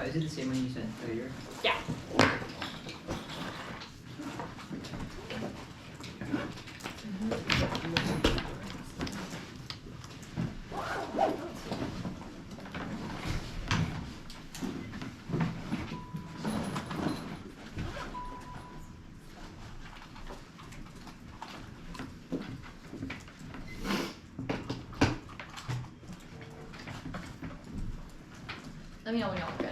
Is it the same one you sent earlier? Yeah. Let me know when y'all are good.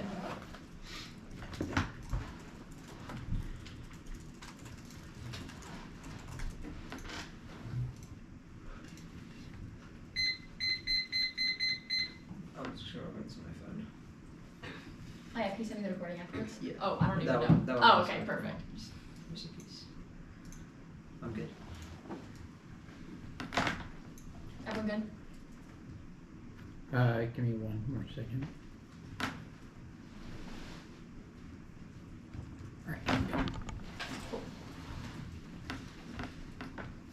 I'll just show everyone's on my phone. Oh yeah, can you send me the recording afterwards? Yeah. Oh, I don't even know. That one Oh, was okay, fine. perfect. Just a piece. I'm good. Everyone good? Give me one more second.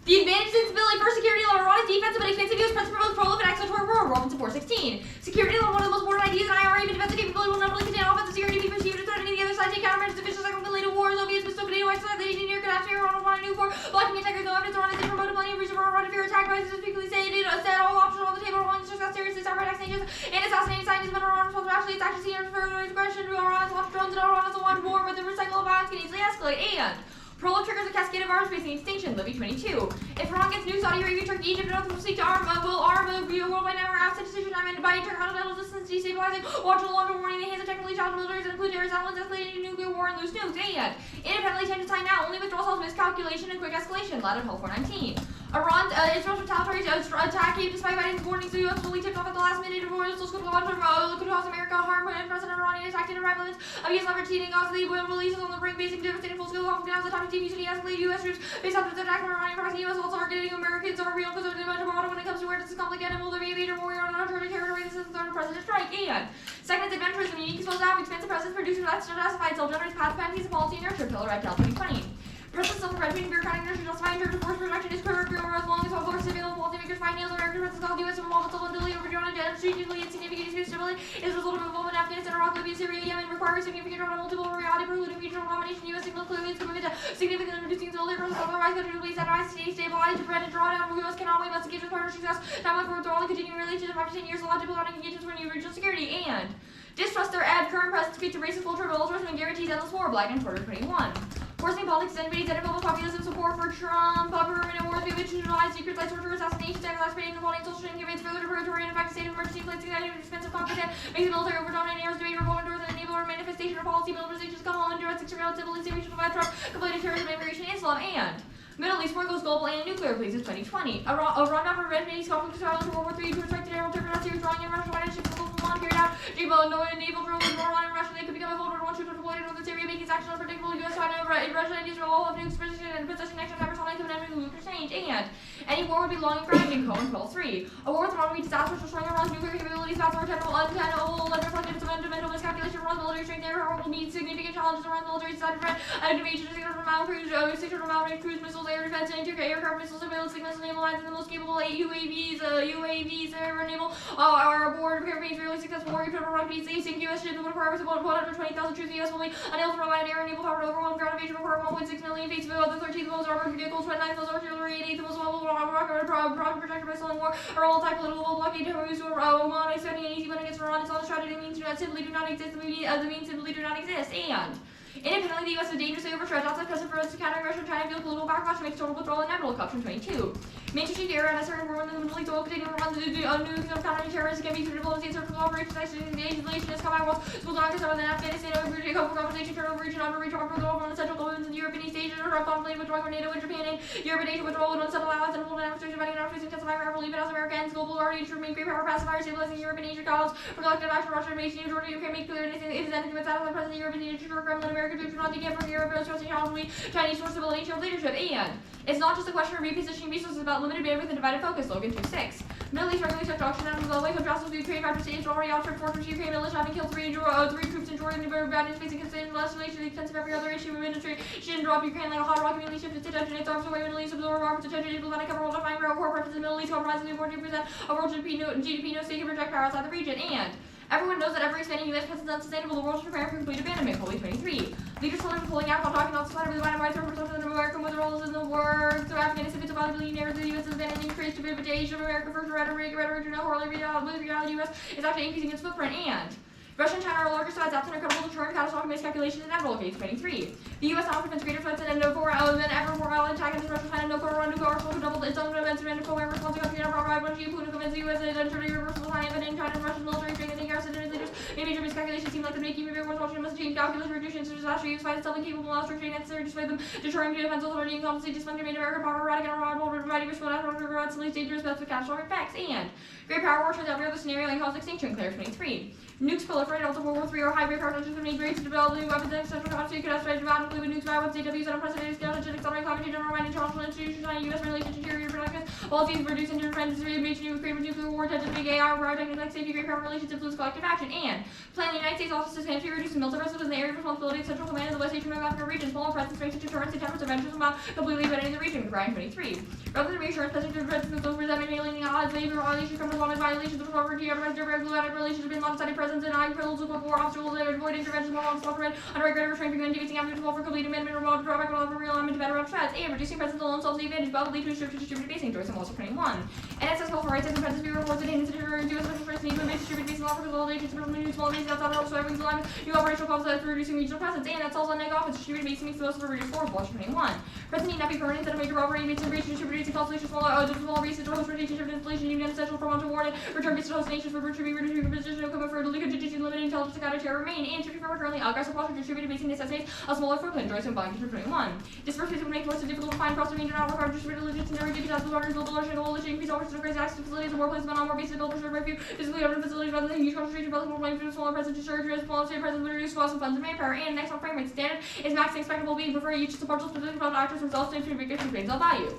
The advantage in stability for security level 1 is defensive but expensive use principle with pro of an excellent toward roll to 416. Security level 1 of the most important ideas in IRA, but defensive capability will not only contain offensive security, be perceived as threatening the other side, take countermeasures, officials like related wars, obvious, but still continue exercise, the 18-year catastrophe, or on a new war, blocking attackers, no evidence, or on a promote a plenty of reason for a if you're attacked by specifically stated, set all options on the table, or discuss seriously, cyber attacks, and assassinating scientists, but are responsible actually attacking seniors for aggression, or on launch drones, and on a one war, but the recycle of violence can easily escalate, and Prolog triggers a cascade of arms facing extinction, Libby 22. If Iran gets new Saudi Arabia, Turkey, Egypt, and others will seek to arm, will arm a worldwide network absent decision time and by intercontinental distance destabilizing, watch no longer warning the hands of technically challenged militaries and include terrorist elements escalating into nuclear war and loose nukes, and independently changes time now, only withdrawal cells, miscalculation, and quick escalation, ladder Hell 419. Israel's retaliatory attack came despite Biden's warnings. The U.S. fully tipped off at the last minute. Royal could cause America harm when President Iranian attacked in arrival of U.S. leverage heating Gaza. The releases on the brink, basing devastating full scale conflict now. The time of TV should escalate U.S. troops based on the attack from Iranian pressing U.S. also targeting Americans are real because of the amount of when it comes to where does this conflict end and will there be a major warrior on an alternative territory since the third president strike. And second, adventurism, unique as well as expensive presence producers that's justified self-generates path penalties of policy nurture pillar red Cal 2020. Presence of red bureaucratic nurture justified in terms of force protection is curriculum as long as all forces available policymakers find nails or American presence called U.S. involvement ability overdrawn and strategically insignificant stability is a result of involvement in Afghanistan, Iraq, Libya, Syria, Yemen requires significant on multiple reality precluding regional domination. U.S. signal clearly is committed to significantly reducing stability across otherwise countries will be centralized, stabilized, to prevent and draw down. U.S. cannot wait must engage with partner success. Timeline for withdrawal and continuing relations of 5 to 10 years, allowed diplomatic engagements for new regional security and distrust their ad current presence to racist culture, militarism, and guarantees endless war. Black and 21. Forcing politics and invading public populism, support for Trump, permanent wars, we institutionalized secret lights, torture, assassinations, exacerbating inequality, social inconvenience, further territory, and in fact, state of emergency, placing that expensive conflict, makes the military over dominating areas, debate, revolt, endurance, and enable a manifestation of policy, militarization, come home, endurance, surveillance, civil instability, provide Trump, completing terrorism, immigration, Islam, and Middle East war goes global and nuclear, please, 2020. A rundown for Red Minis, conflict survival to World War III, to respect the aerial terror, series drawing in Russia, White ships, global one, carried out, naval drill with Iran and Russia, they could become a vulnerable one, shoot deployed in Northern Syria, making action unpredictable, U.S. China, Russia, and Israel, all have nukes, position, and possessing next generation hypersonic to an enemy nuclear exchange, and any war would be long and grinding, Cohen 12-3. A war with Iran would be disastrous, destroying Iran's nuclear capabilities, fast or untenable, unreflective, fundamental miscalculation, Iran's military strength, there will meet significant challenges around military side of an invasion of 600 mile cruise, 600 mile range cruise missiles, air defense, and aircraft missiles, surveillance, missile naval lines, and the most capable UAVs, air naval, are aboard, prepare for fairly successful war, total run peace, async U.S. ships, and requires about 120,000 troops, the U.S. will be unable to rely on air and naval power to overwhelm ground invasion, require 1.6 million face of the 13th most armored vehicles, 29th most artillery, 8th most mobile rocket protected by selling war, or all type political blockade terrorists who are Oman, expecting an easy win against Iran, it's all strategy means simply do not exist, the means simply do not exist, and independently, the U.S. is dangerously overstretched outside present for us to counter aggression, China feels political backlash makes total withdrawal inevitable. Caution 22. Maintaining the area at a certain war in the Middle East will continue to run the nukes of countering terrorists can be through diplomacy and search for operations, isolation, combat walls, schools, Octas, other than Afghanistan, overreaching, hope for compensation, turnover region, overreach, offer withdrawal from the central governments in Europe and East Asia, or conflict withdrawing from NATO and Japan, and Europe and Asia withdrawal with unsettled allies and holding administration, fighting and outfacing, intensifying rivalry, even as America ends global already to remain great power pacifier, stabilizing Europe and Asia calls for collective action, Russia, invasion, Georgia, Ukraine, make clear, and it is anything but out of the present Europe and Asia, Kremlin, America, troops, not taken from Europe, stressing challenge, Chinese source stability, of leadership, and it's not just a question of repositioning resources about limited bandwidth and divided focus. Logan 2-6. Middle East regularly took auction out of the way, contrasted with Ukraine, 5 states already outstripped fortress Ukraine, militia having killed three troops in Jordan, bad facing considered less relation extensive every other issue of industry. She didn't drop Ukraine like a hot rocket, immediately shifted attention, its arms away, Middle East absorb arms, attention, diplomatic cover, world defining core preferences in the Middle East, compromising the 14% of world GDP, no state can project power outside the region, and Everyone knows that every expanding U.S. presence is unsustainable. The world should prepare for complete abandonment. Holy 23. Leaders told them pulling out while talking about society with the rights of American with the roles in the war. So Afghanistan, it's a valuable union, the U.S. is abandoning trade to the age of America first rhetoric, horribly reality U.S. is actually increasing its footprint, and Russia and China are larger sides, absent incredible deterrent, catastrophic miscalculations, and inevitable. Case 23. The U.S. now defends greater threats than no four than ever for violent attack against Russia, China, no core nuclear arsenal, doubled its own events, and co response to country and abroad, when Putin convinced the U.S. that entirely reversible time, and in China and Russian military strength, and garrison leaders, a major miscalculation seemed like the making of everyone's watching must change calculation, reducing to disaster, use by itself incapable of restraining necessary, display them, deterring to defense authority, and competency, dysfunction, made American power, erratic, and unreliable, providing response, absolutely dangerous, but with catastrophic effects, and great power war turns out the scenario and cause extinction. Claire 23. Nukes proliferate also World War III or high-grade power tensions between great to develop new weapons and central capacity could escalate dramatically with nukes, violence, AWs, and unprecedented scale and accelerate climate change, undermine international institutions, China, U.S. relations, interior productions, policies, reduce interdependency, major nuclear war, tension, big AI, power technical, safety, great power relations, influence collective action, and plan the United States office to substantially reduce the military presence in the area of responsibility of central command of the West Asian African region, smaller presence, strength, deterrence, attempts, interventions, about completely abandoning the region. Brian 23. Rather than reassurance, presence, presence, over them, alienating odds, labor, violations, criminal wanted violations of the sovereignty, otherwise, direct relations, been long-standing presence, and high privileges of war, obstacles, and avoid interventions, more long-stop red, under greater restraint, preventing after 12 for complete amendment, remote, drawback, for realignment, to better up threats, and reducing presence alone solves the advantage, but will lead to a shift to distributed basing, Joyce and Walter 21. And accessible for rights and presence, be reports, and incident, or U.S. special first need to make distributed basing law for consolidation, to promote small bases outside of so everyone's alignment, new operational concepts for reducing regional presence, and that solves on negative offense, distributed basing makes the most of a reduced force, Walter 21. Presence need not be permanent, that a major robbery, based in breach, distributed basing consolidation, small bases, or host rotation, shift installation, even essential for want to warn it, return based to host nations for retrieving, reducing position, coming for contingency, limited intelligence, counter terror remain, and shifting forward currently aggressive posture, distributed basing necessitates a smaller footprint, Joyce and Bond, 21. Dispersed would make forces difficult to find across the range and not require distributed legends and every deputy waters, build large and coalition, increase operations of crazy access to facilities and more places, but not more bases, build preserve refuge, physically open facilities rather than huge concentration, both more flames, smaller presence, discharge, risk, small state presence, reduce costs and funds and manpower, and next on frame rate standard is max expectable being preferred each to partial specific about actors from self-state to bigger grades of value.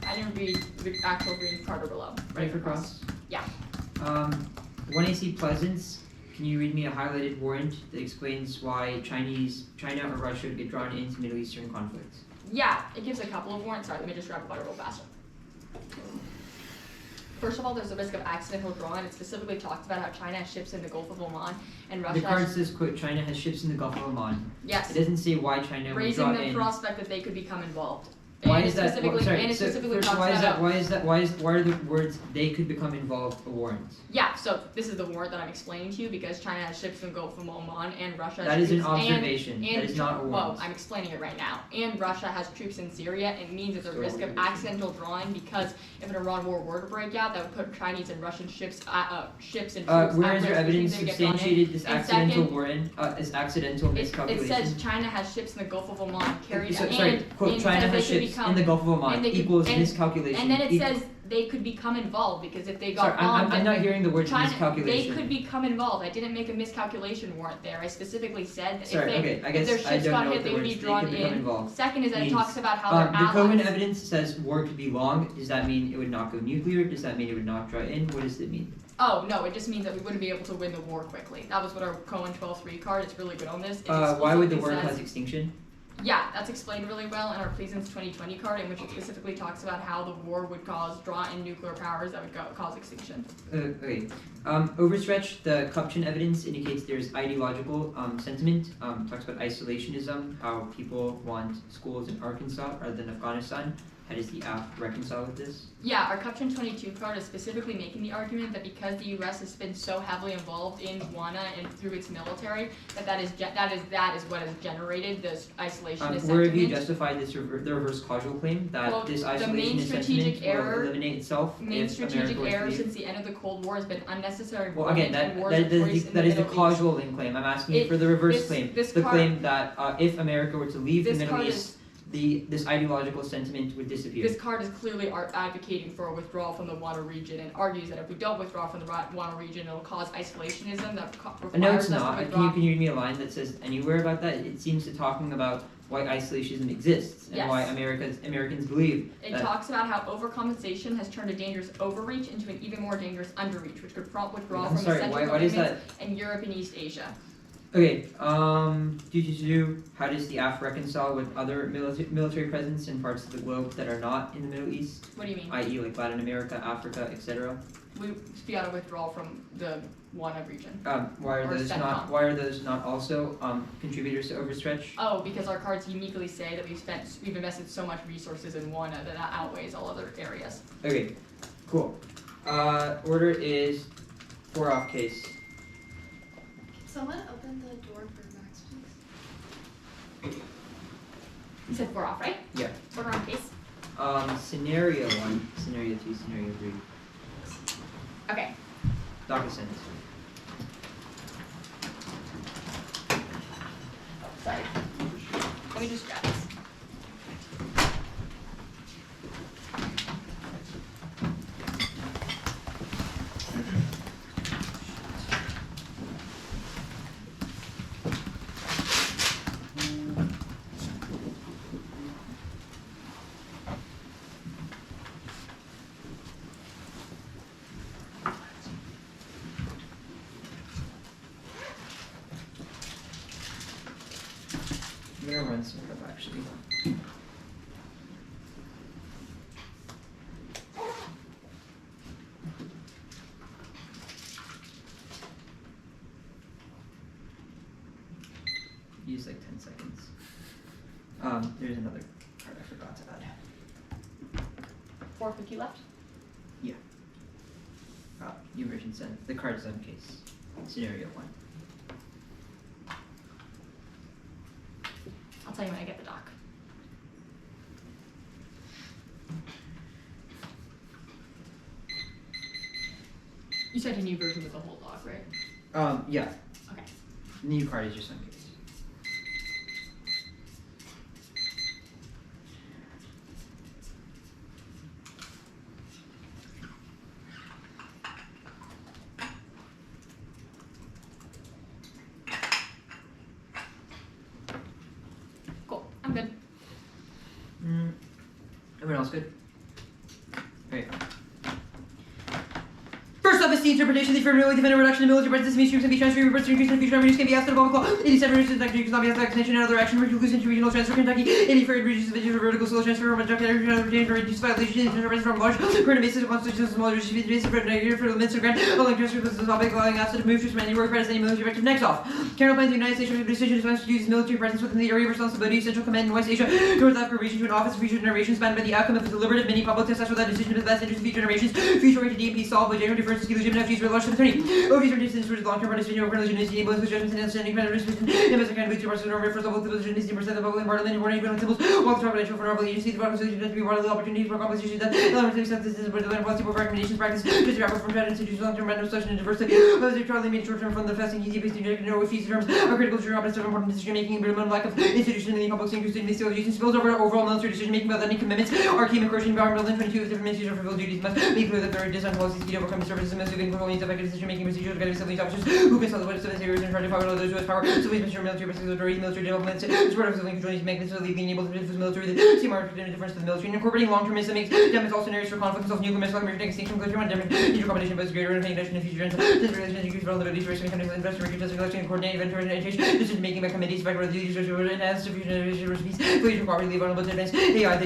I didn't read the actual green part or below. Ready for cross? Yeah. 1AC Pleasance. Can you read me a highlighted warrant that explains why China or Russia get drawn into Middle Eastern conflicts? Yeah, it gives a couple of warrants. Sorry, let me just grab a butter real fast. First of all, there's a risk of accidental drawing. It specifically talks about how China has ships in the Gulf of Oman and Russia. The card says, quote, China has ships in the Gulf of Oman. Yes. It doesn't say why China would draw in. Raising the prospect that they could become involved. Why and is that? Why are the words "they could become involved" a warrant? Yeah, so this is the warrant that I'm explaining to you because China has ships in the Gulf of Oman and Russia has That is troops an observation. And that is not a warrant. Well, I'm explaining it right now. And Russia has troops in Syria. It means there's a risk of accidental drawing because if an Iran war were to break out, that would put Chinese and Russian ships and troops. Where is your evidence substantiated this accidental warrant? Is accidental miscalculation? It says China has ships in the Gulf of Oman carried out. Quote, China has ships in the Gulf of Oman equals miscalculation. And then it says they could become involved because if they got I'm not hearing the word miscalculation. They could become involved. I didn't make a miscalculation warrant there. I specifically said that if their ships got hit, they would be drawn in. Involved. Second is that it talks about how their the allies. Cohen evidence says war could be long. Does that mean it would not go nuclear? Does that mean it would not draw in? What does it mean? Oh, no, it just means that we wouldn't be able to win the war quickly. That was what our Cohen 12-3 card. It's really good on this. Why would the war cause extinction? Yeah, that's explained really well in our Pleasance 2020 card, in which it specifically talks about how the war would cause draw in nuclear powers that would cause extinction. Okay. Overstretch, the Kupchan evidence indicates there's ideological sentiment. Talks about isolationism, how people want schools in Arkansas rather than Afghanistan. How does the app reconcile with this? Yeah, our Kupchan 22 card is specifically making the argument that because the U.S. has been so heavily involved in Guana and through its military, that is what has generated this isolationist sentiment. Where have you justified this the reverse causal claim that this isolationist sentiment will eliminate itself? Main strategic error since the end of the Cold War has been unnecessary. Well, again, that is the causal link claim. I'm asking you for the reverse claim. Claim that if America were to leave the Middle East, this ideological sentiment would disappear. This card is clearly advocating for a withdrawal from the Guana region and argues that if we don't withdraw from the Guana region, it'll cause isolationism that requires No, it's us not. to withdraw. Can you read me a line that says anywhere about that? It seems to talking about why isolationism exists and why Americans believe. It talks about how overcompensation has turned a dangerous overreach into an even more dangerous underreach, which could prompt withdrawal from essential commitments in Europe and East Asia. Okay, how does the AF reconcile with other military presence in parts of the globe that are not in the Middle East? What do you mean? I.e. like Latin America, Africa, etc.? we got a withdrawal from the Wyeth region. Why are those not also contributors to overstretch? Oh, because our cards uniquely say that we've invested so much resources in one that outweighs all other areas. Okay, cool. Order is 4 off case. Can someone open the door for Max, please? You said 4 off, right? Yeah. Order on case. Scenario 1, scenario 2, scenario 3. Okay. Doc is sent. Sorry. Let me just grab this. I'm gonna run some stuff actually. Use like 10 seconds. There's another card I forgot to add. 450 left. Yeah. New version sent. The card is on case. Scenario 1. I'll tell you when I get the doc. You said a new version with the whole doc, right? Yeah. Okay. New card is just on case. Cool. I'm good. Everyone else good? Great. First off is the interpretation of the affirmative defender reduction in military presence means troops can be transferred, reverse increase in future revenues can be asked at a public law. 87 regions of Kentucky cannot be asked vaccination and other action reduce into regional transfer Kentucky. 83 regions of vertical soil transfer from a junction every for reduced violation from large current basis of constitutional small regions basis for negative for the minister grant. Allowing transfer to the topic allowing asked to move troops from any work presence any military objective. Next off. Colonel plans the United States decision to use military presence within the area of responsibility of Central Command in West Asia, North Africa region to an office of future generations spanned by the outcome of a deliberative mini public test with that decision to the best interest of future generations. Future oriented DMP solved with general differences to legitimate future large attorney. Overviews are distance towards long term participation over religion is enabled with judgments and understanding kind of decision. Investor kind of to participate over first of all the position is 10% of the public parliament important even symbols. While the potential for novel agencies, the bottom solution to be one of the opportunities for composition that elements of acceptance is where the land policy recommendations practice just rapid from trade institutions long term random selection and diversity. Those are totally made short term from the fasting easy based in general with fees terms are critical to operative of important decision making but lack of institution in the public interested in the using spills over overall military decision making without any commitments. Our key encouraging power building 22 of different ministries of fulfilled duties must be clear that there are design policies to overcome services and moving control needs effective decision making procedures gotta be civilian officers who can solve the civil areas and try to power those who has power. Civilian military military development support of civilian control needs to make this legally enabled to influence military the see market difference to the military and incorporating long-term makes damage all scenarios for conflict self nuclear missile American extinction nuclear one damage combination both greater and paying attention to future relations increase vulnerability to risk mechanisms investor testing election and coordinate event orientation decision making by committees effect whether the users who enhance diffusion recipes please properly vulnerable to advance AI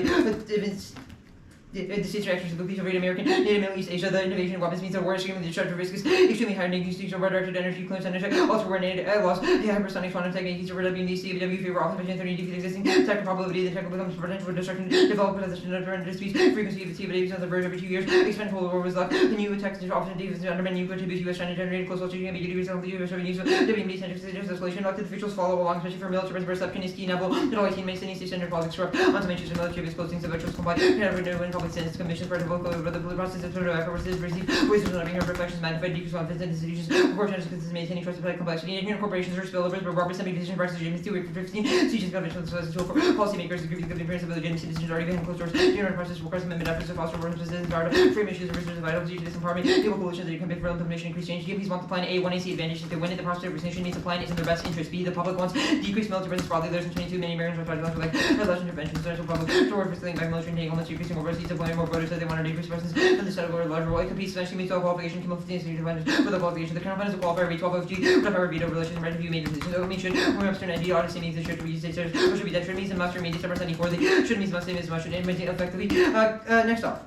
the states reactions to the police of American, Native Middle East Asia, the innovation of weapons means the war extremely destructive risk is extremely high, negative use of directed energy, clearance, and also coordinated loss, the hypersonic quantum technique, use of WMD, CW, favor optimization, 30 defeat existing, tech probability, the tech becomes potential for destruction, develop position, under speed, frequency of the CW, on the verge every 2 years, expand total war was luck, the new attacks often defense undermine nuclear to US China generated close to ambiguity, result of the US revenues, WMD centric stages, escalation, elected officials follow along, especially for military perception, is key, Neville, and all 18 makes any state standard politics corrupt, automations of military closing, of virtuals comply, never know when public sentence commission for vocal over the process of sort of efforts is received, wisdom not being heard, reflections magnified, decrease confidence in institutions, proportions consistent maintaining trust of complexity, and corporations or spillovers, but Robert semi decision practices, James 2 for 15, speeches, conventions, tool for policymakers, the group of appearance of legitimacy decisions already been closed doors, general process, workers, amendment efforts to foster workers, citizens, guard, frame issues, and research of items, due to disempowerment, people coalitions that you can pick for implementation, increase change, DMPs want the plan A, 1AC advantage, if they win it, the prosecutor representation means the plan is in their best interest, B, the public wants decreased military presence broadly, there's 22, many Americans are trying to like, election interventions, central public, toward for stealing back military and taking homeless, decreasing more proceeds, deploying more voters that they want to decrease presence, and the set of a larger role, it competes eventually meets all qualification, cumulative 15 advantage with the qualification, the current plan is a qualifier, V12 of G, whatever veto relation, right if you made the decision, so it should, when Webster and ID odyssey means it should be states, or should be that should means and must remain December 74, the should means must means must should implement effectively, next off.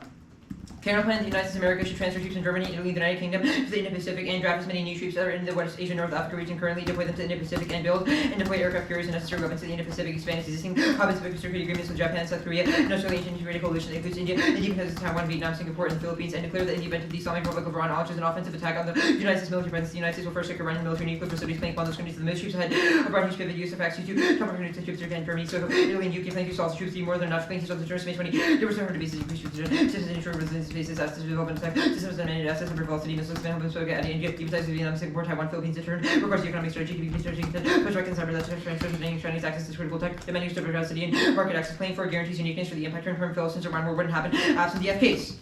Counter plan: the United States of America should transfer troops in Germany, Italy, the United Kingdom to the Indo-Pacific and draft as many new troops that are in the West Asia, North Africa region currently, deploy them to the Indo-Pacific and build and deploy aircraft carriers and necessary weapons to the Indo-Pacific, expand existing Pacific security agreements with Japan, South Korea, and Australia, and integrated coalition that includes India, independence of Taiwan, Vietnam, Singapore, and the Philippines, and declare that in the event of the Islamic Republic of Iran launches an offensive attack on the United States military presence, the United States will first strike Iranian military nuclear facilities, planning upon those countries to the most troops ahead of Russian pivot use of facts to top troops to Japan, Germany, so Italy, and UK, planning to assault troops more than enough, planning to assault the terrorists in 2020. There were 700 bases increased troops systems and ensure resilience bases, assets, development attack systems, and managed assets, and velocity missiles, and help Soviet, and India, even size of Vietnam, Singapore, Taiwan, Philippines, and turn, requires the economic strategy, keeping strategy, push back and cyber, that's Chinese access to critical tech, demanding capacity and market access, playing for guarantees uniqueness for the impact turn from fail since Iran war wouldn't happen absent the F case.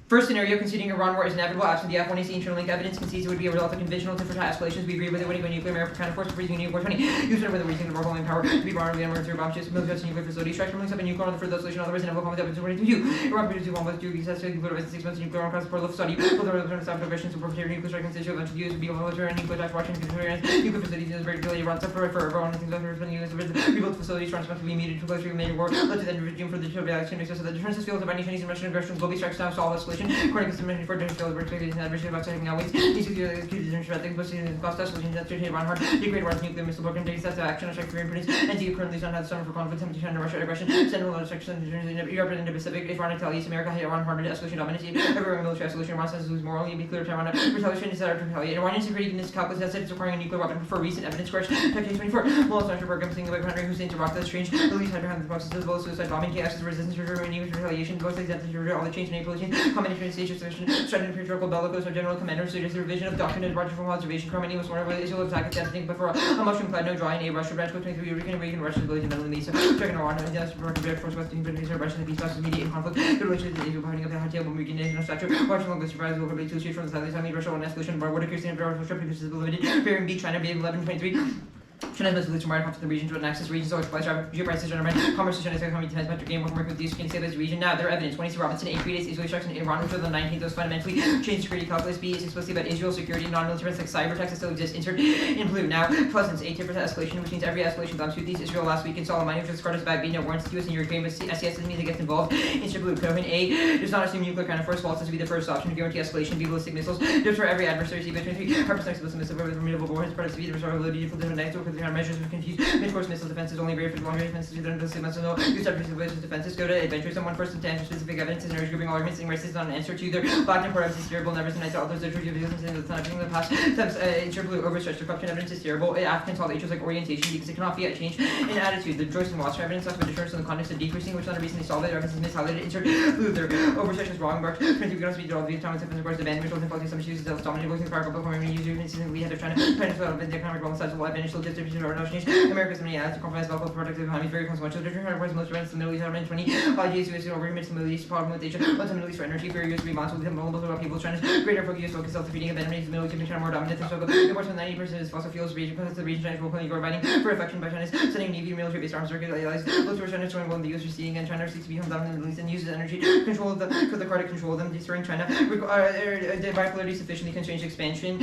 First scenario, conceding Iran war is inevitable absent the F1 AC internal link evidence concedes it would be a result of conventional different escalations. We agree with it when nuclear America kind of force freezing nuclear 20. Use it with a reason of holding power to be vulnerable to through bomb ships, military nuclear facilities, strike from links up in nuclear on the further escalation, otherwise inevitable conflict up to 22. Iran produces 1 plus 2 weeks, has to include over 6 months nuclear on cross port of Saudi. Both are the South aggression, support for nuclear strike and issue eventually used to be military and nuclear attacks, watching nuclear facilities in particularly Iran suffer for everyone things that are rebuilt facilities, France must be immediate to close to major war, led to the regime for the reaction so that the defenses field of any Chinese and Russian aggression globally strikes down solve escalation, according to for different field and adversity about setting now ways. These are the executed things, but in the cost escalation that should hit Iran hard, degrade Iran's nuclear missile program, take steps to action, and strike for imprudence, and to currently don't have summer for conflict, attempt to turn Russia aggression, send a lot of sections in Europe and the Pacific. If Iran retaliates, America hit Iran harder to escalation dominance, everywhere military escalation, Iran says lose morally, be clear to Iran, retaliation is set to retaliate. Iranian security in this calculus has said it's requiring a nuclear weapon for recent evidence correction. Case 24, Mullah Central program thinking about Henry Hussein to rock that strange, the least had behind the process as well as suicide bombing, chaos, resistance to retaliation, both exempted to all the change in April, combination stage of threatened patriarchal bellicose or general commander, so there's a revision of doctrine and Roger from observation. Cromany was one of Israel attack at think before a mushroom cloud, no drawing, a Russia branch, 23 Reagan Russian ability to meddle in the Mesa, checking Iran, and the American force Western British Russian peace process, immediate conflict, the relations with Israel behind up the high table, weakening national stature, watching long surprise will probably 2 streets from the south, Russia, one escalation, bar, water, Kirsten, and trip, because it's limited, Bering Beach, China, being 1123. China's resolution wide conflict in the region to an access regions always applies to geoprices general commerce to China's economy depends much game working with these can stabilize the region. Now their evidence 22 Robinson 8 days Israeli strikes in Iran which are the 19th those fundamentally changed security calculus. B is explicitly about Israel security non-military threats like cyber attacks that still exist. Insert in blue. Now presence 8 escalation which means every escalation comes with these Israel last week in Solomon which was Carter's back being no warrants to US and Ukraine but SES doesn't mean it gets involved. Insert blue. Cohen A does not assume nuclear counter force waltzes to be the first option to guarantee escalation. B ballistic missiles deter every adversary. C between 3 hypersonic missile with formidable warheads part of the resolvability for different next because the measures of confused mid-course missile defenses only very for longer defenses either under the same missile. Use subject defenses go to adventures someone first and to answer specific evidence and urge grouping all arguments and races on an answer to their black and poor evidence is terrible never tonight to others literature videos and the ton of the past attempts insure blue overstretched the corruption evidence is terrible. African tall natures like orientation because it cannot be a change in attitude. The Joyce and Watson evidence talks about deterrence in the context of decreasing which not a recently solved it evidence is mishighlighted. Insert blue their overstretched is wrong marked 23 we can also be all the time with of course the band resulting in some issues that dominant voicing the powerful performing user consistently had to try to develop the economic role size of life initial distribution or no change. America's many ads to compromise local productive economy very consequential. Different enterprise most events the Middle East 20 ideas US over image the Middle East problem with Asia once the Middle East for energy for US response with vulnerable to people China's greater focus US self-defeating abandonment the Middle East become more dominant so more than 90% is fossil fuels region because the region China's will providing for affection by China's sending Navy military based arms circuit allies look to China's showing one the US receding and China seeks to become dominant in the Middle East and uses energy control of the card to control them destroying China the bipolarity sufficiently constrains expansion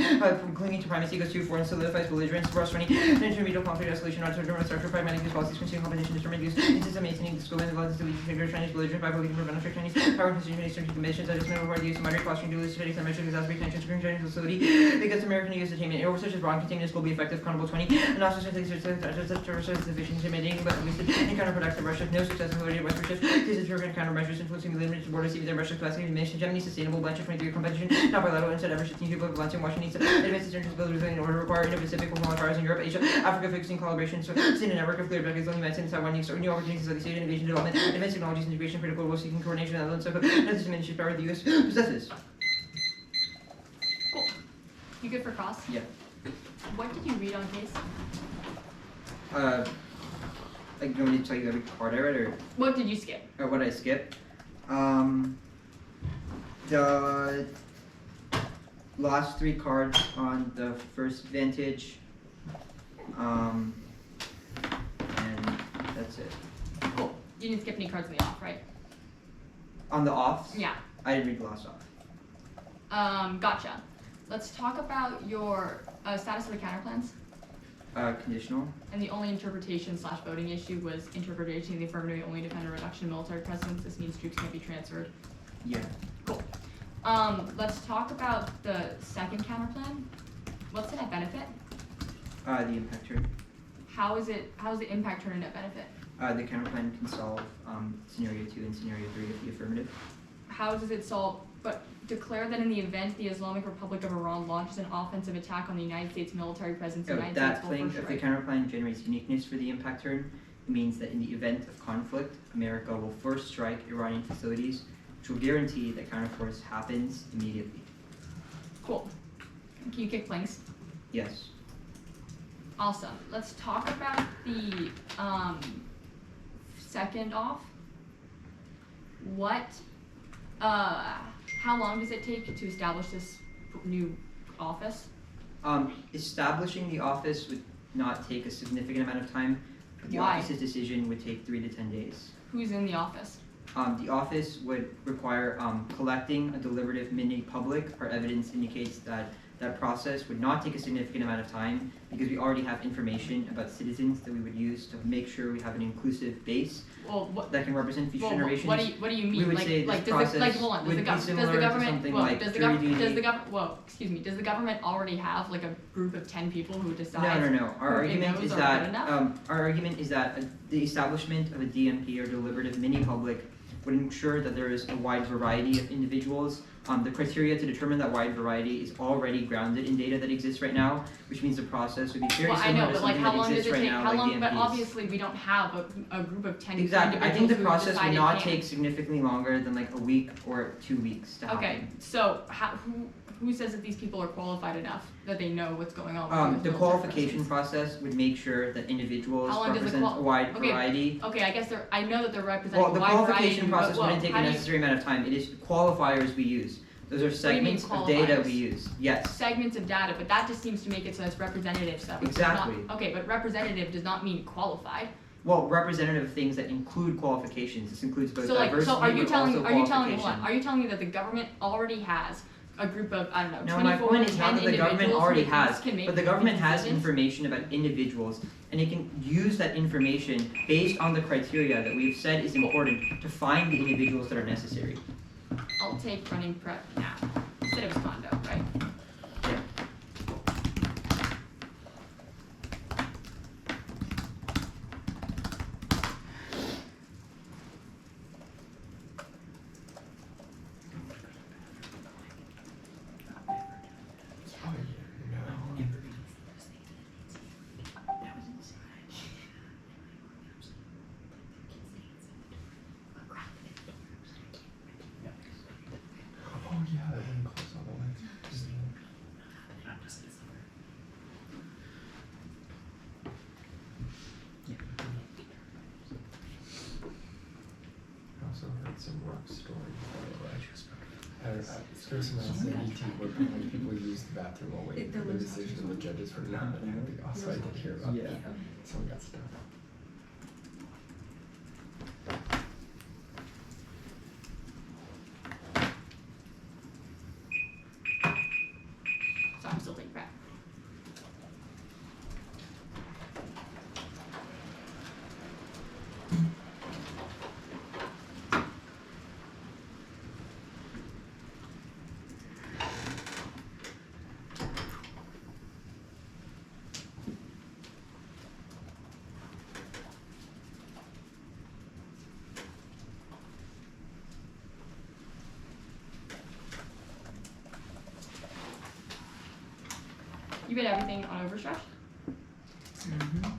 clinging to primacy goes too far and solidifies belligerence Ross 20 intermediate conflict escalation on German structure pragmatic use policies consume competition determined use instance of maintaining the scope and the violence to lead to Chinese belligerent by believing prevent strict Chinese power and constitution extreme conditions that is no required the use of moderate fostering dual studies and measures exacerbate tensions to Chinese facility because American use attainment oversight is wrong containment will be effective accountable 20 and also sufficient intimidating but wasted and counterproductive Russia no success in authority of West Russia cases for countermeasures influencing the limited borders even their Russia's capacity to diminish hegemony sustainable blanche 23 competition not bilateral instead ever shifting people balancing Washington needs to advance its interests build resilient order require Indo-Pacific with modifiers in Europe Asia Africa fixing collaboration so in a network of clear objectives only met in Taiwan new opportunities like state innovation development advanced technologies integration critical role seeking coordination and other so does diminish power the US possesses. Cool. You good for cross? Yeah. What did you read on case? Like do you want me to tell you every card I read or What did you skip? or what I skipped? The last 3 cards on the first vintage. And that's it. Cool. You didn't skip any cards in the off, right? On the offs? Yeah. I didn't read the last off. Gotcha. Let's talk about your status of the counterplans. Conditional. And the only interpretation / voting issue was interpretation of the affirmative only defend a reduction in military presence. This means troops can't be transferred. Yeah. Cool. Let's talk about the second counterplan. What's the net benefit? The impact turn. How is the impact turn a net benefit? The counterplan can solve scenario 2 and scenario 3 of the affirmative. How does it solve? But declare that in the event the Islamic Republic of Iran launches an offensive attack on the United States military presence, the United That States will claim, first if the strike. counterplan generates uniqueness for the impact turn, it means that in the event of conflict, America will first strike Iranian facilities, which will guarantee that counterforce happens immediately. Cool. Can you kick planks? Yes. Awesome. Let's talk about the second off. How long does it take to establish this new office? Establishing the office would not take a significant amount of time, but the Why? office's decision would take 3 to 10 days. Who's in the office? The office would require collecting a deliberative mini public. Our evidence indicates that that process would not take a significant amount of time because we already have information about citizens that we would use to make sure we have an inclusive base that can represent future generations. What do you mean? We would say this process would be similar to something like jury duty. Does the government already have like a group of 10 people who decide? No. Our argument is that the establishment of a DMP or deliberative mini public would ensure that there is a wide variety of individuals. The criteria to determine that wide variety is already grounded in data that exists right now, which means the process would be very similar to something that exists right now, like DMPs. But obviously we don't have a group of 10 Exactly. I think the process would not take take significantly longer than like a week or 2 weeks to happen. Okay, so who says that these people are qualified enough that they know what's going on? The qualification process would make sure that individuals represent a wide variety. Okay, I guess I know that they're representing Well, the a wide variety. qualification process wouldn't take a necessary amount of time. It is qualifiers we use. Those are segments of data we use. Yes. Segments of data, but that just seems to make it so it's representative stuff. Exactly. Okay, but representative does not mean qualified. Well, representative things that include qualifications. This includes both diversity so are you telling qualification. Are you telling me that the government already has a group of, I don't know, No, my 24, point is 10 not that the government already has, can make but the government has decisions? information about individuals, and it can use that information based on the criteria that we've said is important to find the individuals that are necessary. I'll take running prep now. Instead of condo, right? Yeah. Oh yeah, that wouldn't close all the way. I also heard some rough stories There's some else in ET where apparently people use the bathroom while waiting for the decision of the judges for not having to also I did hear about someone got stuck. So I'm still taking prep. You read everything on overstretch? Mm-hmm.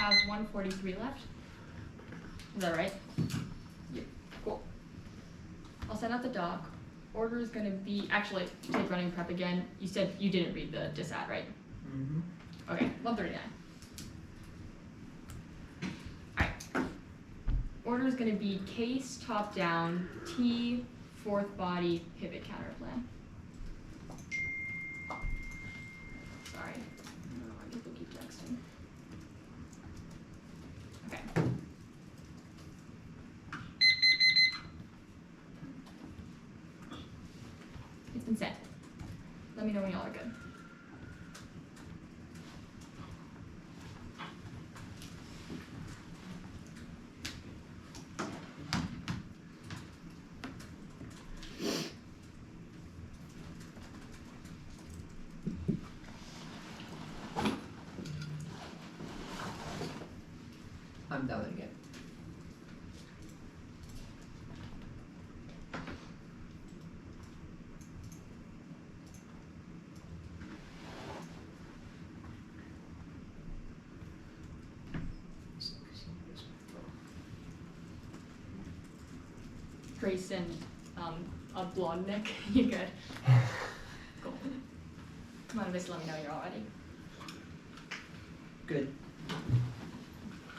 have 143 left. Is that right? Yeah. Cool. I'll send out the doc. Order is going to be, actually, to take running prep again, you said you didn't read the disad, right? Mm-hmm. Okay, 139. Alright. Order is going to be case, top down, T, fourth body, pivot counter plan. Sorry. I don't know why people keep texting. Okay. It's been sent. Let me know when y'all are good. I'm downloading it. Grayson, a blonde Nick. You good? Cool. Come on, Vista, let me know you're all ready. Good.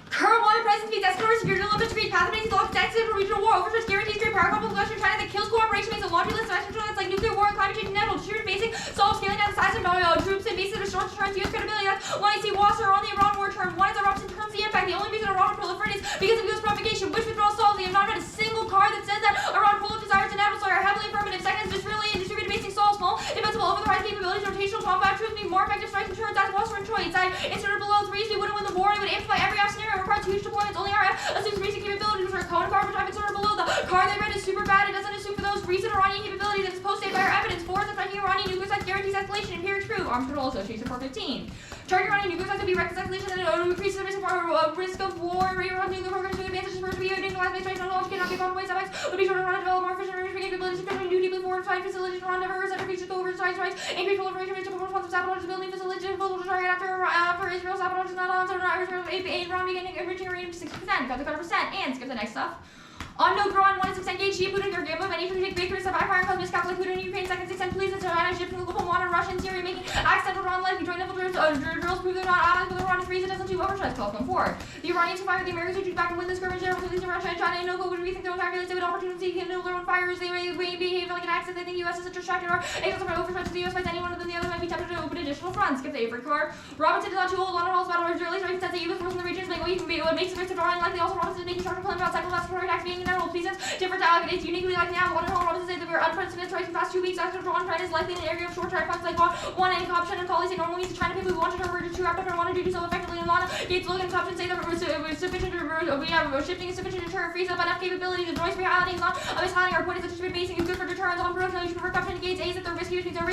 Current wanted presence feeds escalators, severe limited degree pathways, locked exit from regional war, overstretch guarantees great power couple of China that kills cooperation, makes a laundry list of extraterrestrials like nuclear war and climate change and network, distributed basic, solve scaling down the size of troops and bases, restores returns US credibility. That's one I see Wasser on the Iran war term. One is Iran in terms of the impact. The only reason Iran will proliferate is because of US propagation. Which withdrawal solves? They have not read a single card that says that Iran full of desires and adults are heavily affirmative. Second is disability and distributed basic solve small, defensible over the rise capabilities, rotational combat troops being more effective strikes insurance as Wasser and Troy. Inside, inserted below threes, we wouldn't win the war. It would amplify every F scenario, requires huge deployments. Only RF assumes basic capabilities, which are code card, which I've inserted below. The card they read is super bad. It doesn't assume for those recent Iranian capabilities that is posted by our evidence. Four is attacking Iranian nuclear sites guarantees escalation. Empiric true. Arms control association 415. Target Iranian nuclear sites will be reckless escalation and it increases the risk of war. Iran nuclear programs doing advantages first to be using last base knowledge cannot be compromised. Setbacks would be short of develop more efficient capabilities, especially new deeply fortified facilities. Iran never centrifuges go over science rights. Increased proliferation rates of responsive sabotage building facilities difficult to target after Israel sabotage is not on. So Iran beginning enriching uranium to 60%. Got the 100%. And skip the next stuff. On no drawn, 1 is 6 engaged, Shia Putin, or Gamma, many take bakers, survive fire, cause miscalculate Putin, Ukraine, second 6 please, and China, Egypt, Google, modern Russian, Syria, making accidental drawn life, joint level drills prove they're not allies, but they're on 3, it doesn't do overstrikes, 12.4. The Iranians survive, the Americans retreat back and win the skirmish, there, release in Russia and China, and no go, would rethink their own calculates, they would opportunity, handle their own fires, they behave like an accident, they think US is a distraction, or exhaust of overstretch to the US fights any one of them, the other might be tempted to open additional fronts, skip the Avery card. Robinson is not too old, London Hall's battle, or early, so he says the US force in the regions, make what makes the risk of drawing likely, also Robinson is making short plan about cycle fast attacks being in general, please different target. It's uniquely like now. One and all Robinson say that we're unprecedented strikes in the past 2 weeks. After drawn China is likely in the area of short strike fights like one and Coption and Colley say normal means China people who want to turn to wrapped up and want to do so effectively. And Lana Gates Logan Coption say that we're sufficient to we have shifting is sufficient to deter freeze up enough capability. The noise reality is not a mishighlighting our point is that distributed basing is good for deterrence on production. You should prefer Coption Gates A's that they're risky which means they're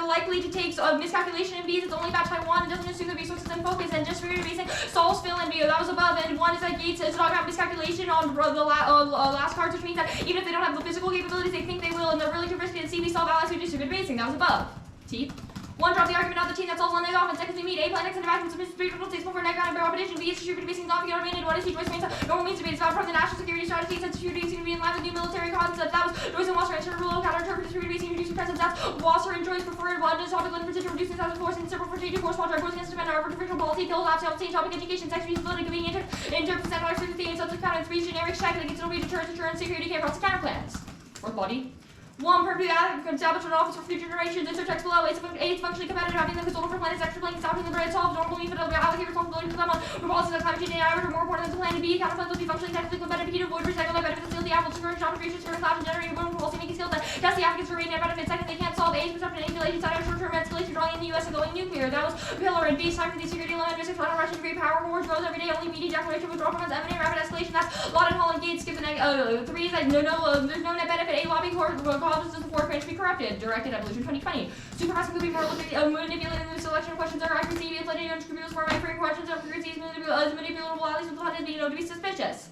likely to take miscalculation in B's. It's only about Taiwan and doesn't assume the resources and focus and just figured basing solves fill and B. That was above and one is that Gates is talking about miscalculation on the last cards, which means that even if they don't have the physical capabilities, they think they will, and they're really too risky to see we solve allies who distribute basing. That was above. T. 1 drop the argument of the team that solves on the offense. Second, we meet A plan X and evacuate some spiritual takes for neck on a repetition. B is distributed basing not beyond rated. 1 is Joyce means normal means to be about from the national security strategy. Since distributed basing to be in line with new military concepts. That was Joyce and Wasser and rule counter interpret distributed basing reducing presence. That's Wasser and Joyce preferred. 1 is topic in particular reducing size of force and several for strategic force water goes against defender over differential policy kills off self-same topic education sex reasonability convenient interpret centralized theme subject counter 3 generic check that gets it'll be deterrence security care across the counter plans. Fourth body. 1 perfectly adequate establish an office for future generations. Insert text below. 8 functionally competitive. Having them control for planets, extra playing, stopping the bread solves normal means, but it'll allocate responsibility to them on policies that climate change and average are more important than the planet B. Counterplans will be functionally technically competitive. Heat avoid recycle their benefits until the apples to current job creation, current cloud and generating boom policy making skills that test the applicants for rating their benefits. Second, they can't solve A's perception and manipulation side of short-term escalation drawing in the US and going nuclear. That was pillar and base time for the security limit. Risk of Russian great power wars grows every day. Only media declaration withdrawal from eminent rapid escalation. That's Lawton Hall and Gates. Skip the 3 is like there's no net benefit. A lobbying causes the 4 branch be corrupted. Directed evolution 2020. Supervising could be more manipulating the selection of questions or accuracy. Inflated and scrupulous for my free questions of accuracy is manipulatable. At least with the to be suspicious.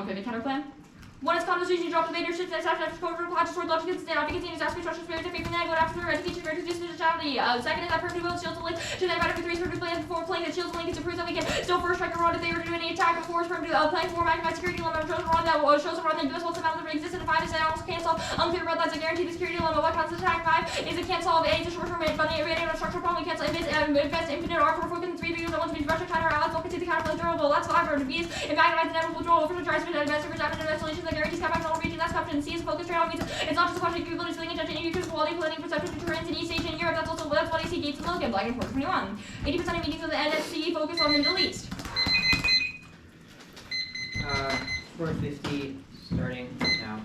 Pivot counter plan. One is conversation drop the vader shifts and after cover class toward left against stand because he is aspect structure spirit to favor that after the education for institutionality. Second is that perfect will shields the link to the better for 3 for play before playing the shields link to prove that we can still first strike a run if they were to do any attack before playing 4 maximum security limit shows a run that shows a run that US will amount that exists in 5 is also cancel unclear red that's a guaranteed security limit. What counts as attack 5 is a cancel of A to short term funny radiant structure problem cancel invest infinite R for focus 3 videos that wants to be special counter allies will continue the counter play durable. That's 5 for bees and magnetize inevitable withdrawal over the tries to invest for rapid investigation that guarantees cap all region that's captain C is focus trail means it's not just a question of capabilities feeling attention and your quality planning perception deterrence in East Asia and Europe. That's also that's what I see gates and look at black and 421. 80% of meetings of the NSC focus on the Middle East. 450 starting now.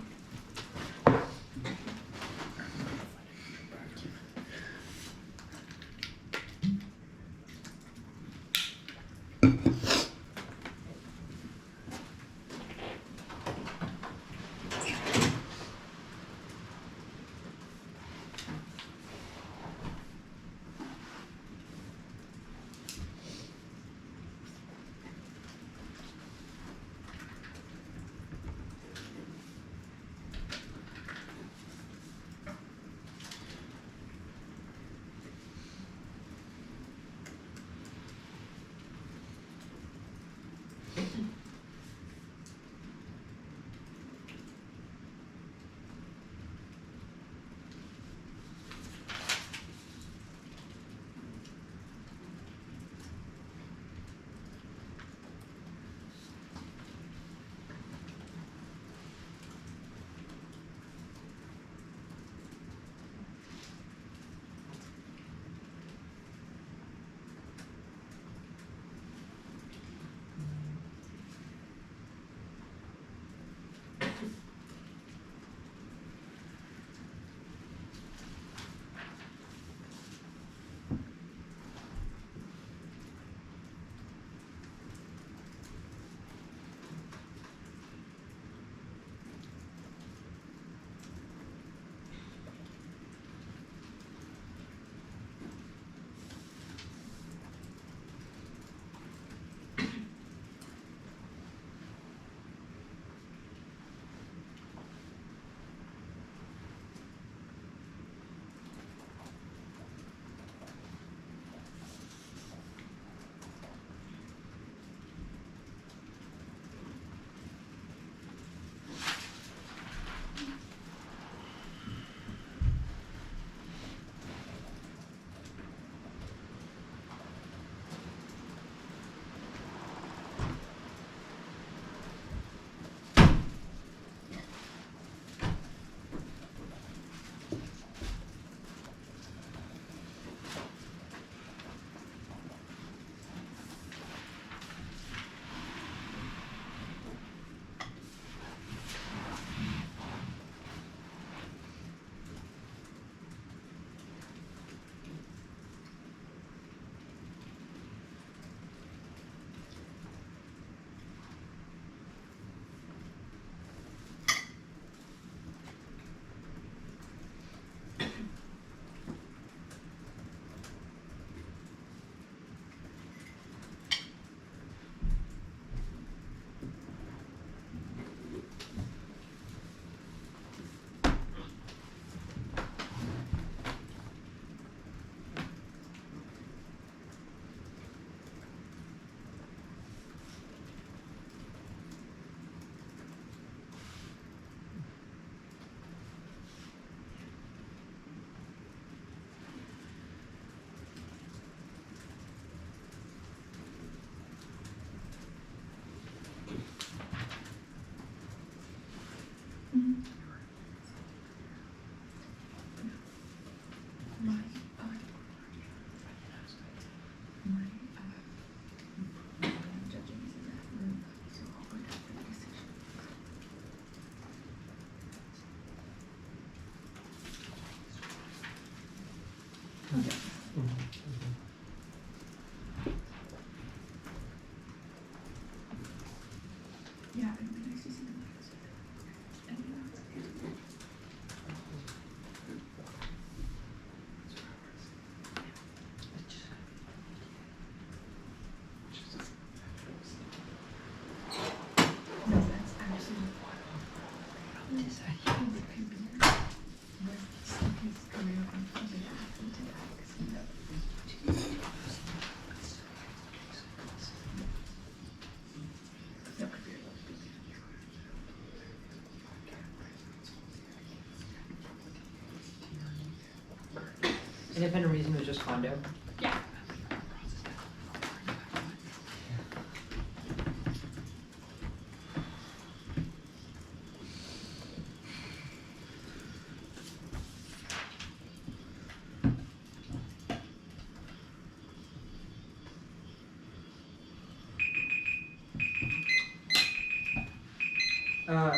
Independent reason was just condo. Yeah.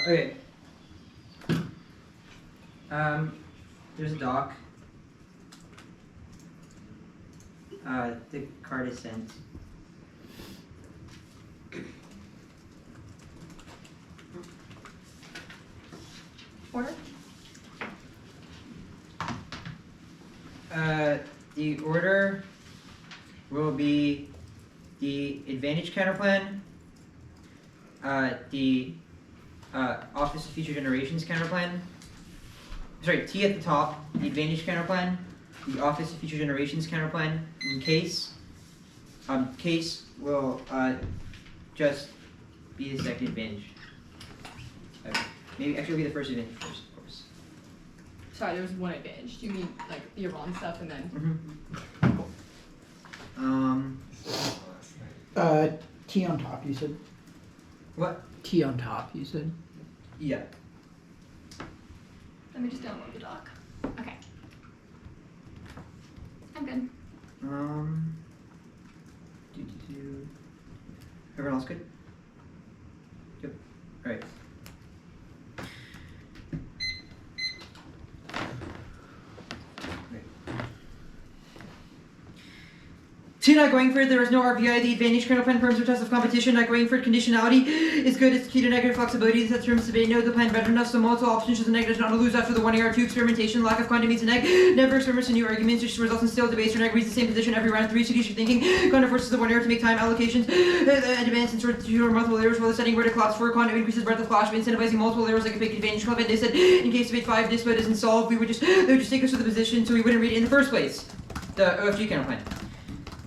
Okay. There's a dock. The card is sent. Order? The order will be the advantage counterplan, the Office of Future Generations counterplan. Sorry, T at the top, the advantage counterplan, the Office of Future Generations counterplan, and case. Case will just be the second advantage. Maybe actually it'll be the first advantage first, of course. Sorry, there's one advantage. Do you mean like the Iran stuff and then? T on top, you said? What? T on top, you said? Yeah. Let me just download the doc. Okay. I'm good. Everyone else good? Yep. All right. T not going for it, there is no RPI, the advantage kernel plan terms or test of competition, not going for it, conditionality is good, it's key to negative flexibility, the set terms debate, no, the plan better enough, so multiple options is a negative, not to lose after the 1 AR2 experimentation, lack of content means a neg, never experiments in new arguments, which results in still debates or neg reads the same position every round, 3 strategic thinking, content forces the 1 AR to make time allocations, advance and sort through multiple layers while the setting where to collapse 4, content increases breadth of flash, incentivizing multiple layers like a big advantage club, and they said, in case debate 5, this isn't solved, they would just take us to the position so we wouldn't read it in the first place. The OFG kernel plan.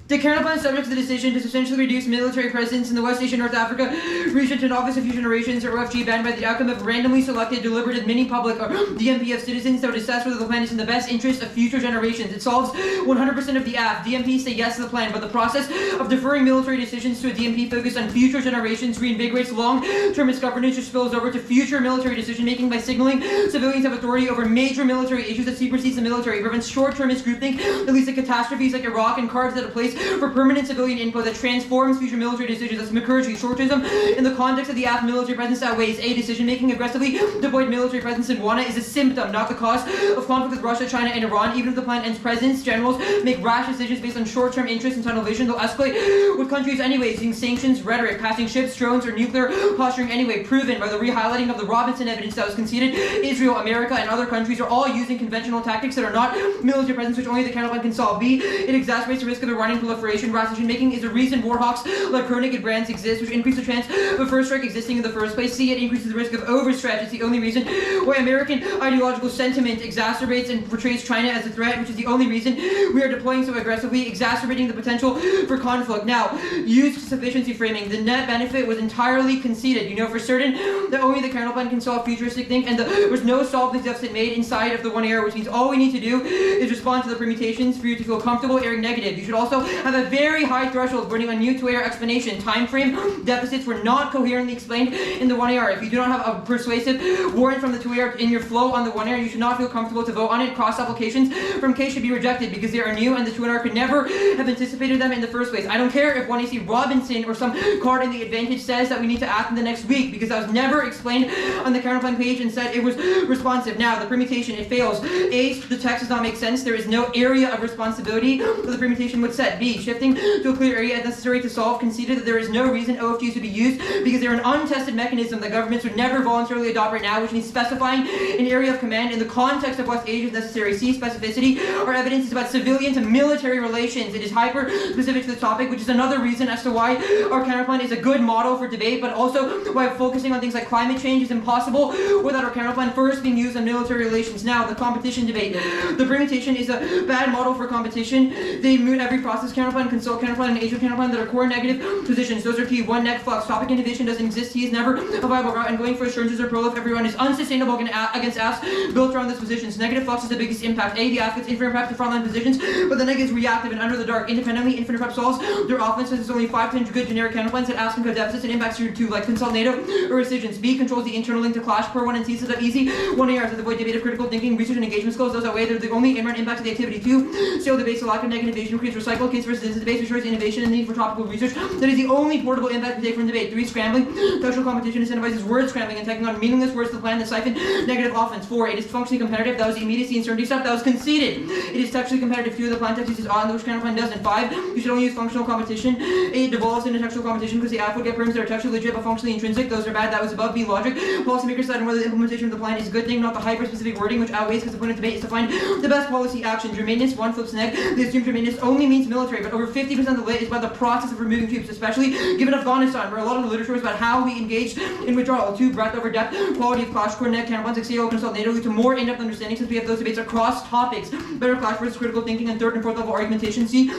The kernel plan is subject to the decision to substantially reduce military presence in the West Asian North Africa region to an Office of Future Generations or OFG banned by the outcome of randomly selected deliberative mini-public or DMP of citizens that would assess whether the plan is in the best interest of future generations. It solves 100% of the AF. DMPs say yes to the plan, but the process of deferring military decisions to a DMP focused on future generations reinvigorates long-termist governance which spills over to future military decision-making by signaling civilians have authority over major military issues that supersedes the military. It prevents short-termist groupthink that leads to catastrophes like Iraq and carves out a place for permanent civilian input that transforms future military decisions. That's McCurdy. Shortism in the context of the AF military presence outweighs A. Decision-making aggressively deployed military presence in Wana is a symptom, not the cause of conflict with Russia, China, and Iran. Even if the plan ends presence, generals make rash decisions based on short-term interests and tunnel vision. They'll escalate with countries anyways, using sanctions, rhetoric, passing ships, drones, or nuclear posturing anyway. Proven by the re-highlighting of the Robinson evidence that was conceded. Israel, America, and other countries are all using conventional tactics that are not military presence, which only the kernel plan can solve. B. It exacerbates the risk of Iranian proliferation. Rash decision-making is a reason warhawks like Kronik and Brands exist, which increase the chance of a first strike existing in the first place. C. It increases the risk of overstretch. It's the only reason why American ideological sentiment exacerbates and portrays China as a threat, which is the only reason we are deploying so aggressively, exacerbating the potential for conflict. Now, used sufficiency framing. The net benefit was entirely conceded. You know for certain that only the kernel plan can solve futuristic think, and there was no solved deficit made inside of the 1 AR, which means all we need to do is respond to the permutations for you to feel comfortable airing negative. You should also have a very high threshold burning on new to AR explanation. Time frame deficits were not coherently explained in the 1 AR. If you do not have a persuasive warrant from the 2 AR in your flow on the 1 AR, you should not feel comfortable to vote on it. Cross applications from K should be rejected because they are new and the 2 AR could never have anticipated them in the first place. I don't care if 1AC Robinson or some card in the advantage says that we need to act in the next week because that was never explained on the kernel plan page and said it was responsive. Now, the permutation, it fails. A, the text does not make sense. There is no area of responsibility that the permutation would set. B, shifting to a clear area necessary to solve conceded that there is no reason OFGs would be used because they're an untested mechanism that governments would never voluntarily adopt right now, which means specifying an area of command in the context of West Asia is necessary. C, specificity. Our evidence is about civilian to military relations. It is hyper-specific to the topic, which is another reason as to why our counterplan is a good model for debate, but also why focusing on things like climate change is impossible without our counterplan first being used in military relations. Now, the competition debate. The permutation is a bad model for competition. They moot every process process counterplan, consult counterplan, and agent counterplan that are core negative positions. Those are key. 1 neg flux. Topic inhibition doesn't exist. T is never a viable route, and going for assurances or prolif everyone is unsustainable against asks built around those positions. Negative flux is the biggest impact. A, the ask gets infinite prep to frontline positions, but the neg is reactive and under the dark. Independently, infinite prep solves their offense since there's only 5 to 10 good generic counterplans that ask and code deficits and impacts your 2, like consult NATO or rescissions. B controls the internal link to clash per 1 and C sets up easy 1 ARs that avoid debate of critical thinking, research, and engagement skills. Those outweigh they're the only in-run impacts of the activity. 2, still debates the lack of negative innovation creates recycle. Case versus debate restores innovation and the need for topical research. That is the only portable impact we take from debate. 3, scrambling. Textual competition incentivizes word scrambling and taking on meaningless words to plan the siphon negative offense. 4, it is functionally competitive. That was the immediacy and certainty stuff. That was conceded. It is textually competitive. 2, the plan text uses on, which counterplan doesn't. 5, you should only use functional competition. 8, devolves into textual competition because the app would get prims that are textually legit but functionally intrinsic. Those are bad. That was above. B, logic. Policymakers decide on whether the implementation of the plan is a good thing, not the hyper-specific wording, which outweighs because the point of debate is to find the best policy action. Germaneness. 1, flips neg. The assumed germaneness only means military, but over 50% of the lit is about the process of removing troops, especially given Afghanistan, where a lot of the literature is about how we engaged in withdrawal. 2, breadth over depth. Quality of clash core neg counterplans like CO consult NATO lead to more in-depth understanding since we have those debates across topics. Better clash versus critical thinking and 3rd and 4th level argumentation. C,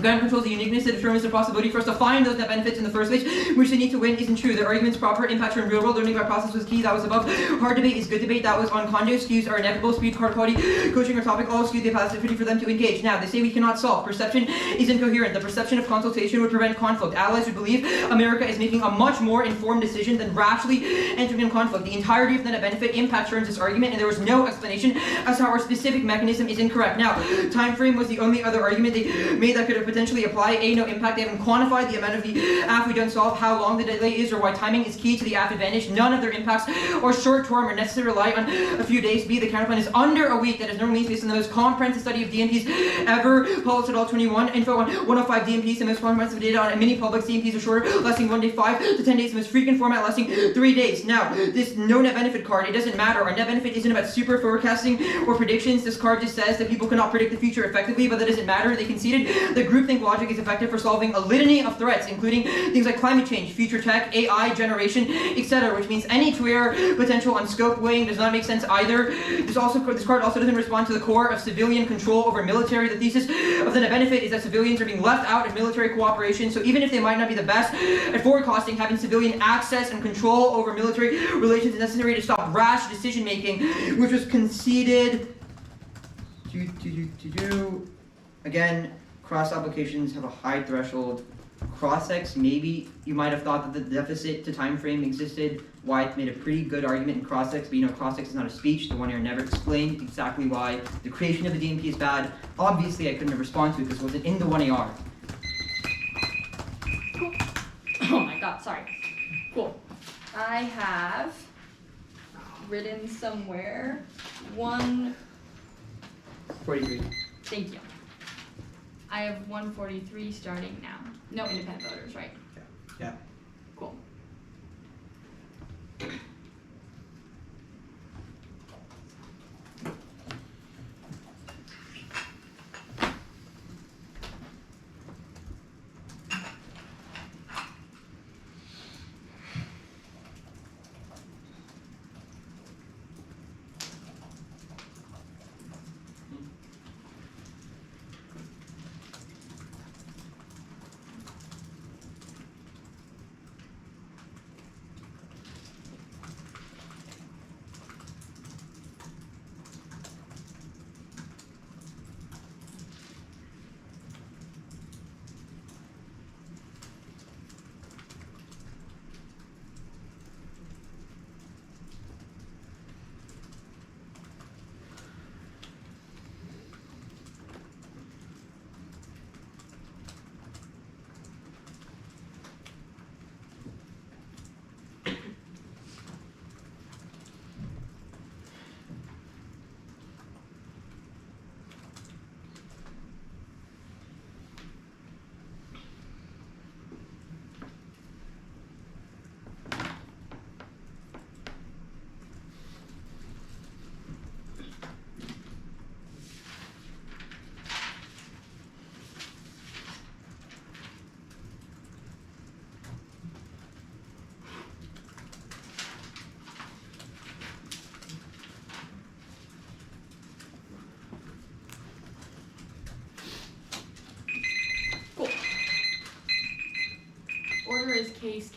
ground controls the uniqueness that determines the possibility for us to find those net benefits in the first place, which they need to win isn't true. Their argument's proper, impacts are in real world, learning by process was key, that was above. Hard debate is good debate, that was on condo. Skews are inevitable, speed, card quality, coaching or topic, all skewed the passivity for them to engage. Now, they say we cannot solve. Perception is incoherent. The perception of consultation would prevent conflict. Allies would believe America is making a much more informed decision than rashly entering in conflict. The entirety of the net benefit impact turns this argument, and there was no explanation as to how our specific mechanism is incorrect. Now, time frame was the only other argument they made that could potentially apply. A, no impact. They haven't quantified the amount of the AF we don't solve, how long the delay is, or why timing is key to the AF advantage. None of their impacts are short term or necessarily rely on a few days. B, the counterplan is under a week. That is normally based on the most comprehensive study of DMPs ever. Paul's et al. 21. Info on 105 DMPs. The most comprehensive data on mini public DMPs are shorter, lasting 1 day, 5 to 10 days. The most frequent format lasting 3 days. Now, this no net benefit card, it doesn't matter. Our net benefit isn't about super forecasting or predictions. This card just says that people cannot predict the future effectively, but that doesn't matter. They conceded that groupthink logic is effective for solving a litany of threats, including things like climate change, future tech, AI generation, etc., which means any two-error potential on scope weighing does not make sense either. This card also doesn't respond to the core of civilian control over military. The thesis of the net benefit is that civilians are being left out of military cooperation, so even if they might not be the best at forecasting, having civilian access and control over military relations is necessary to stop rash decision-making, which was conceded. Again, cross applications have a high threshold. Cross-ex, maybe you might have thought that the deficit to time frame existed. Wyeth made a pretty good argument in cross-ex, but cross-ex is not a speech. The 1 AR never explained exactly why the creation of the DMP is bad. Obviously, I couldn't have responded to it because it wasn't in the 1 AR. Cool. Oh my god, sorry. Cool. I have written somewhere 43. Thank you. I have 143 starting now. No independent voters, right? Yeah. Cool.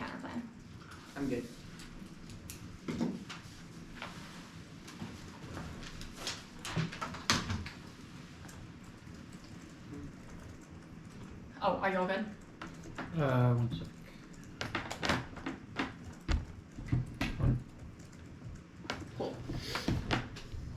counterplan. I'm good. Oh, are you all good? 1 sec. Cool.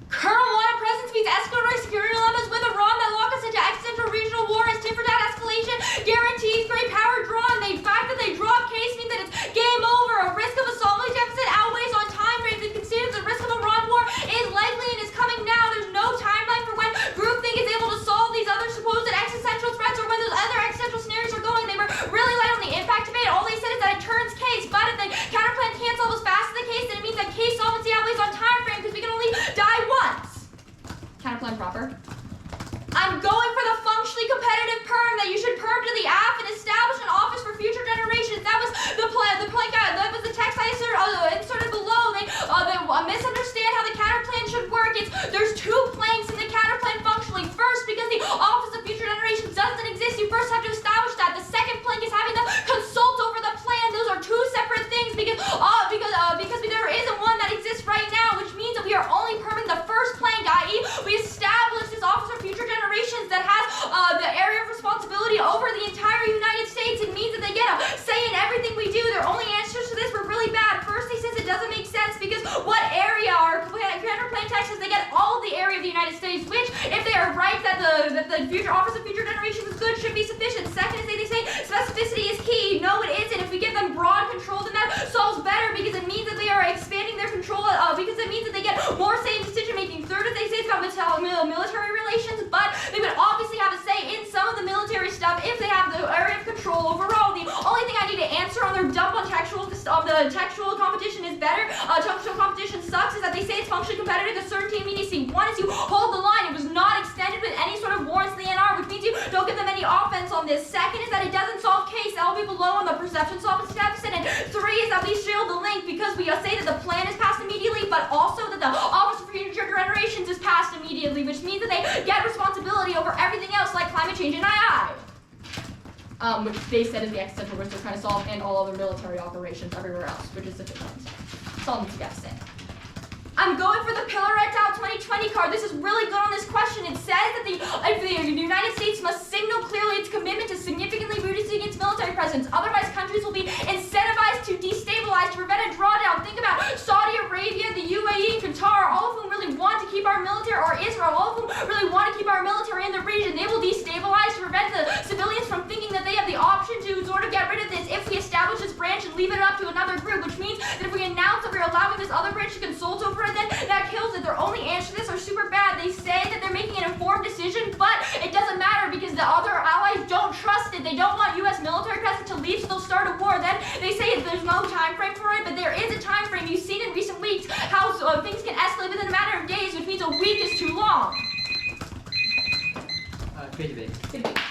Colonel Wanted Presence meets escalatory security dilemmas with Iran that lock us into existential regional war as Tifferdat escalation guarantees great power draw, and the fact that they drop case means that it's game over. A risk of a solid deficit outweighs on time frames and considers the risk of Iran war is likely and is coming now. There's no timeline for when groupthink is able to solve these other supposed existential threats or when those other existential scenarios are going. They were really light on the impact debate. All they said is that it turns case, but if the counterplan can't solve as fast as the case, then it means that case solvency outweighs on time frame because we can only die once. Counterplan proper. I'm going for the functionally competitive perm that you should perm to the app and establish an office for future generations. That was the plan. That was the text I inserted below. They misunderstand how the counterplan should work. There's two planks in the counterplan functionally. First, because the office of future generations doesn't exist, you first have to establish that. The second plank is having them consult over the plan. Those are two separate things because there isn't one that exists right now, which means that we are only perming the first plank, i.e., we establish this office of future generations that has the area of responsibility over the entire United States. It means that they get a say in everything we do. Their only answers to this were really bad. First, he says it doesn't make sense because what area are counterplan text says they get all of the area of the United States, which, if they are right that the future office of future generations is good, should be sufficient. Second is they say specificity is key. No, it isn't. If we give them broad control, then that solves better because it means that they are expanding their control. Because it means that they get more say in decision making. Third is they say it's about military relations, but they would obviously have a say in some of the military stuff if they have the area of control overall. The only thing I need to answer on their dump on the textual competition is better. Textual competition sucks is that they say it's functionally competitive. The certainty immediacy. One is you hold the line. It was not extended with any sort of warrants in the NR, which means you don't give them any offense on this. Second is that it doesn't solve case. That will be below on the perception solvency deficit. And three is that we shield the link because we say that the plan is passed immediately, but also that the Office for Future Generations is passed immediately, which means that they get responsibility over everything else like climate change and II. Which they said is the existential risk they're trying to solve, and all other military operations everywhere else, which is sufficient. Solvency deficit. I'm going for the Pillar et al. 2020 card. This is really good on this question. It says that the United States must signal clearly its commitment to significantly reducing its military presence. Otherwise, countries will be incentivized to destabilize to prevent a drawdown. Think about Saudi Arabia, the UAE, and Qatar, all of whom really want to keep our military, or Israel, all of whom really want to keep our military in the region. They will destabilize to prevent the civilians from thinking that they have the option to sort of get rid of this if we establish this branch and leave it up to another group, which means that if we announce that we're allowing this other branch to consult over it, then that kills it. Their only answer to this are super bad. They say that they're making an informed decision, but it doesn't matter because the other allies don't trust it. They don't want U.S. military presence to leave, so they'll start a war. Then they say there's no time frame for it, but there is a time frame. You've seen in recent weeks how things can escalate within a matter of days, which means a week is too long. Great debate. Good debate.